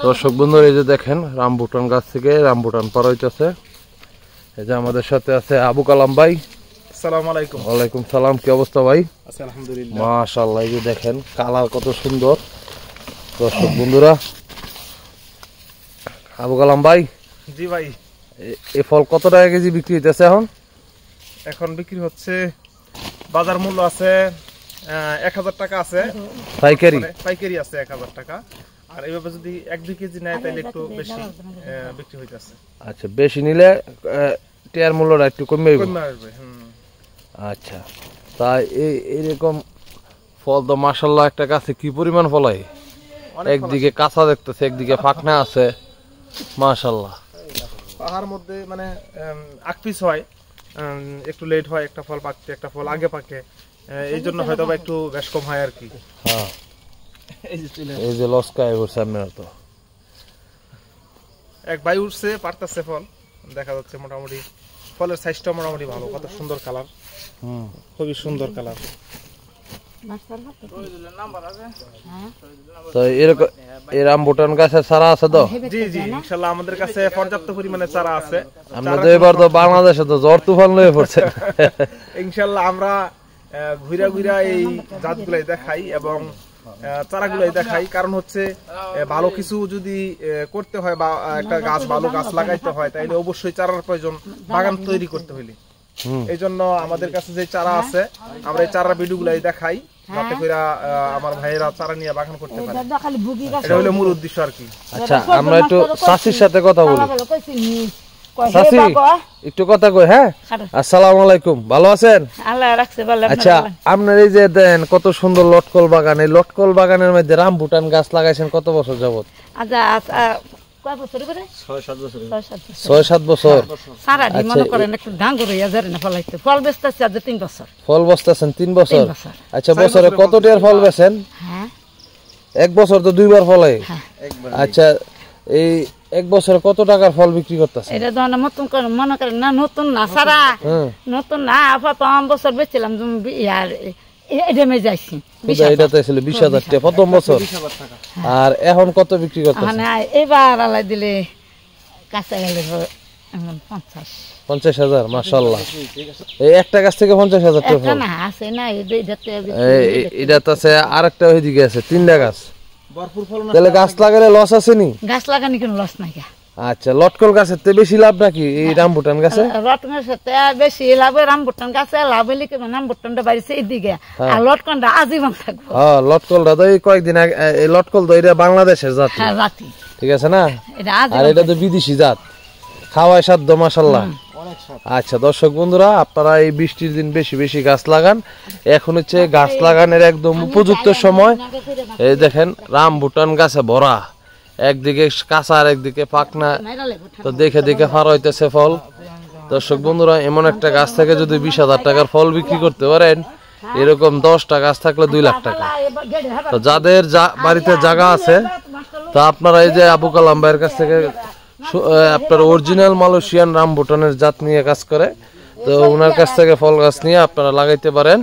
দর্শক বন্ধুরা এই যে দেখেন রামবুটান গাছ থেকে রামবুটান পাড়া হইতেছে। এই যে আমাদের সাথে আছে আবু কালাম ভাই। আসসালামু আলাইকুম। ওয়ালাইকুম সালাম। কি অবস্থা ভাই? আছি আলহামদুলিল্লাহ। মাশাআল্লাহ। এই যে দেখেন কালার কত সুন্দর। দর্শক বন্ধুরা, আবু কালাম ভাই। জি ভাই। এই ফল কত টাকা কেজি বিক্রি হইতেছে এখন? এখন বিক্রি হচ্ছে বাজার মূল্য আছে 1000 টাকা আছে, পাইকারি পাইকারি আছে 1000 টাকা। আর এইভাবে যদি 1-2 কেজি নেয় তাহলে একটু বেশি বিক্রি হইতাছে। আচ্ছা, বেশি নিলে টিয়ার মূল্যটা একটু কমে আসবে। আচ্ছা, তাই এইরকম ফল তো মাশাআল্লাহ একটা গাছে কি পরিমাণ ফলায়। একদিকে কাঁচা দেখতেছে, একদিকে ফাঁকনা আছে। মাশাআল্লাহ। পাহাড় মধ্যে মানে আকপিস হয়, একটু লেট হয় একটা ফল পাকতে, একটা ফল আগে পাকে, এই জন্য হয়তো বা একটু বেশ কম হয় আর কি। হ্যাঁ, এই যে লস্কায় ওর সামনে তো এক ভাই উঠছে পারতাছে ফল, দেখা যাচ্ছে মোটামুটি ফলের সাইজটা মোটামুটি ভালো, কত সুন্দর কালার, খুবই সুন্দর কালার। তো এরকম এই রামবুটান গাছের চারা আছে তো? জি জি, ইনশাআল্লাহ আমাদের কাছে পর্যাপ্ত পরিমাণে চারা আছে। আমাদের এবার তো বাংলাদেশে তো ঝড় তুফান লয়ে পড়ছে। ইনশাআল্লাহ আমরা ঘুরা ঘুরা এই জাতগুলাই দেখাই এবং চারাগুলাই দেখাই, কারণ হচ্ছে ভালো কিছু যদি করতে হয় বা একটা গাছ ভালো গাছ লাগাইতে হয় তাইলে অবশ্যই চারার প্রয়োজন, বাগান তৈরি করতে হইলে। এই জন্য আমাদের কাছে যে চারা আছে আমরা এই চারা ভিডিওগুলাই দেখাই, যাতে করে আমার ভাইয়েরা চারা নিয়ে বাগান করতে পারে। এটা হলো মূল উদ্দেশ্য আর কি। আচ্ছা, আমরা একটু চাচির সাথে কথা বলি। চাচি একটু কথা কই। হ্যাঁ, আসসালামু আলাইকুম। ভালো আছেন? আল্লাহ রাখছে ভালো। আচ্ছা, আপনার এই যে দেন কত সুন্দর লটকল বাগান, এই লটকল বাগানের মধ্যে রামবুটান গাছ লাগাইছেন কত বছর যাবত? আচ্ছা, কয় বছর করে? 6-7 বছর। সারা দিন মনে করেন একটু ডাঙ্গর হইয়া যায় না ফলাইতে। ফল বেচতেছি আজ 3 বছর। ফল বসতেছেন 3 বছর? 3 বছর। আচ্ছা, বছরে কত টাকার ফল বেচেন? হ্যাঁ, এক বছর তো 2 বার ফলাই। আচ্ছা, এই এক বছরে কত টাকার ফল বিক্রি করতেছেন? এটা তো নতুন করে মনে করেন না, নতুন না সারা, নতুন না। প্রথম বছর বেচছিলাম ইয়ার এডেমে যাইছি। এটা তো ছিল 20,000 টাকা প্রথম বছর। আর এখন কত বিক্রি করতেছেন? এবার আলাই দিলে কাঁচা গেলে 50,000। মাশাআল্লাহ। এই একটা গাছ থেকে 50,000 টাকা ফল? না আছে না, এটা তো আছে আরেকটা ওইদিকে আছে, 3টা গাছ। তাহলে গাছ লাগালে লস আছে নি? গাছ লাগানি কোনো লস নাই। আচ্ছা, লটকল গাছের তে বেশি লাভ নাকি এই রামবুটান গাছে? লটকনের সাথে বেশি লাভ রামবুটান গাছে। লাভ হইলে কি রামবুটানটা বাড়িছে এইদিকে, আর লটকনটা আজীবন থাকবে। হ্যাঁ, লটকলটা তো এই কয়েকদিন আগে, এই লটকল তো এটা বাংলাদেশের জাত। হ্যাঁ, জাতি। ঠিক আছে না? আর এটা তো বিদেশি জাত, খাওয়ায় সাধ্য মাশাআল্লাহ। আচ্ছা দর্শক বন্ধুরা, আপনারা এই বৃষ্টির দিন বেশি বেশি গাছ লাগান। এখন হচ্ছে গাছ লাগানোর একদম উপযুক্ত সময়। এই দেখেন রামবুটান গাছে ভরা, একদিকে কাঁচা আর একদিকে পাকনা, তো দেখে দেখে ফার হইতেছে ফল। দর্শক বন্ধুরা, এমন একটা গাছ থেকে যদি 20,000 টাকার ফল বিক্রি করতে পারেন, এরকম 10টা গাছ থাকলে 2 লাখ টাকা। তো যাদের বাড়িতে জায়গা আছে, তা আপনারা এই যে আবু কালাম ভাইয়ের কাছ থেকে আপনার অরিজিনাল মালয়েশিয়ান রামবুটানের জাত নিয়ে কাজ করে, তো ওনার কাছ থেকে ফল গাছ নিয়ে আপনারা লাগাইতে পারেন।